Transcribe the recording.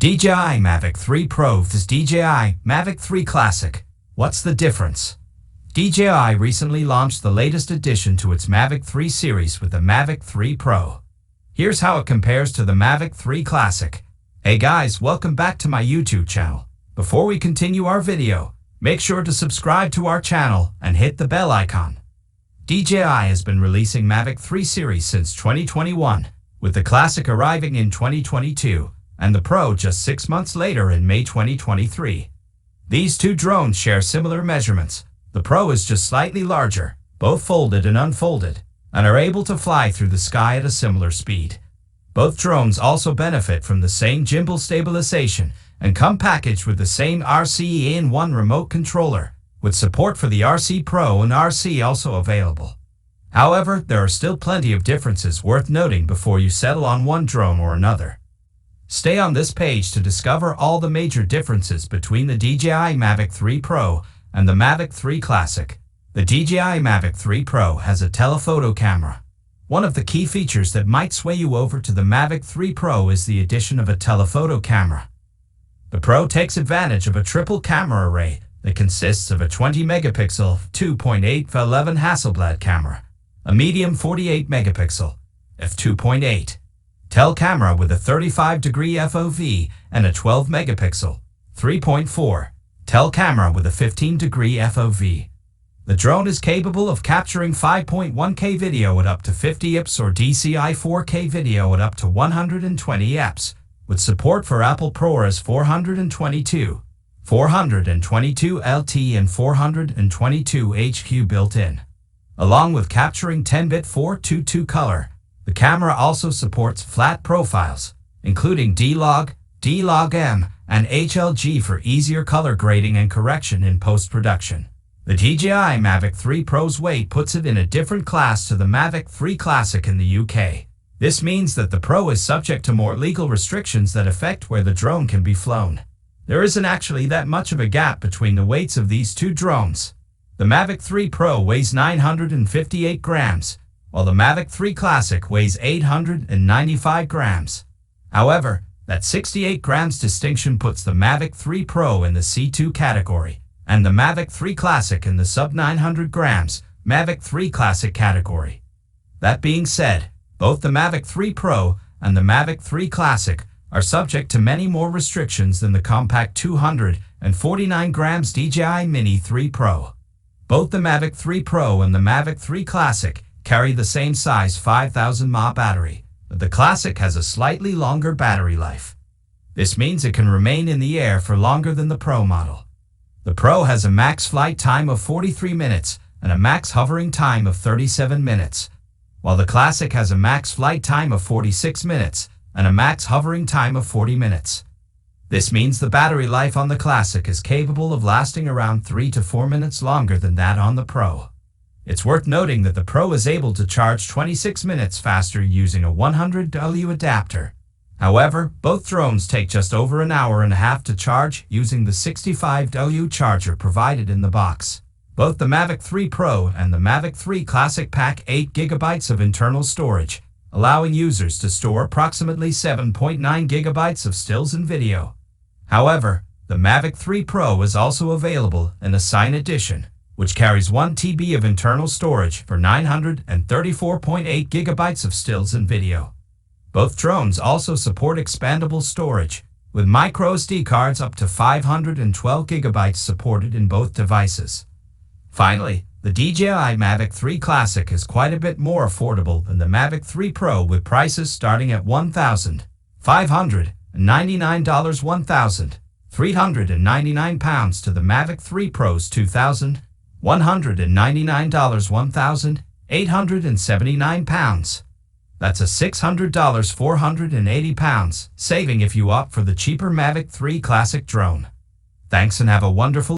DJI Mavic 3 Pro vs DJI Mavic 3 Classic. What's the difference? DJI recently launched the latest addition to its Mavic 3 series with the Mavic 3 Pro. Here's how it compares to the Mavic 3 Classic. Hey guys, welcome back to my YouTube channel. Before we continue our video, make sure to subscribe to our channel and hit the bell icon. DJI has been releasing Mavic 3 series since 2021, with the Classic arriving in 2022. And the Pro just 6 months later in May 2023. These two drones share similar measurements. The Pro is just slightly larger, both folded and unfolded, and are able to fly through the sky at a similar speed. Both drones also benefit from the same gimbal stabilization and come packaged with the same RC-in-1 remote controller, with support for the RC Pro and RC also available. However, there are still plenty of differences worth noting before you settle on one drone or another. Stay on this page to discover all the major differences between the DJI Mavic 3 Pro and the Mavic 3 Classic. The DJI Mavic 3 Pro has a telephoto camera. One of the key features that might sway you over to the Mavic 3 Pro is the addition of a telephoto camera. The Pro takes advantage of a triple camera array that consists of a 20-megapixel 2.8 f11 Hasselblad camera, a medium 48-megapixel f2.8 tel camera with a 35-degree FOV and a 12-megapixel 3.4 tel camera with a 15-degree FOV. The drone is capable of capturing 5.1K video at up to 50 IPS or DCI 4K video at up to 120 IPS, with support for Apple ProRes 422, 422 LT and 422 HQ built in. Along with capturing 10-bit 422 color, the camera also supports flat profiles, including D-Log, D-Log-M, and HLG for easier color grading and correction in post-production. The DJI Mavic 3 Pro's weight puts it in a different class to the Mavic 3 Classic in the UK. This means that the Pro is subject to more legal restrictions that affect where the drone can be flown. There isn't actually that much of a gap between the weights of these two drones. The Mavic 3 Pro weighs 958 grams, while the Mavic 3 Classic weighs 895 grams. However, that 68 grams distinction puts the Mavic 3 Pro in the C2 category, and the Mavic 3 Classic in the sub-900 grams Mavic 3 Classic category. That being said, both the Mavic 3 Pro and the Mavic 3 Classic are subject to many more restrictions than the compact 249 grams DJI Mini 3 Pro. Both the Mavic 3 Pro and the Mavic 3 Classic carry the same size 5000 mAh battery, but the Classic has a slightly longer battery life. This means it can remain in the air for longer than the Pro model. The Pro has a max flight time of 43 minutes and a max hovering time of 37 minutes, while the Classic has a max flight time of 46 minutes and a max hovering time of 40 minutes. This means the battery life on the Classic is capable of lasting around 3 to 4 minutes longer than that on the Pro. It's worth noting that the Pro is able to charge 26 minutes faster using a 100W adapter. However, both drones take just over an hour and a half to charge using the 65W charger provided in the box. Both the Mavic 3 Pro and the Mavic 3 Classic pack 8GB of internal storage, allowing users to store approximately 7.9GB of stills and video. However, the Mavic 3 Pro is also available in a Sign Edition, which carries 1 TB of internal storage for 934.8GB of stills and video. Both drones also support expandable storage, with microSD cards up to 512GB supported in both devices. Finally, the DJI Mavic 3 Classic is quite a bit more affordable than the Mavic 3 Pro, with prices starting at $1,599, £1,399 to the Mavic 3 Pro's $2,199, £1,879. That's a $600, £480 saving if you opt for the cheaper Mavic 3 Classic drone. Thanks and have a wonderful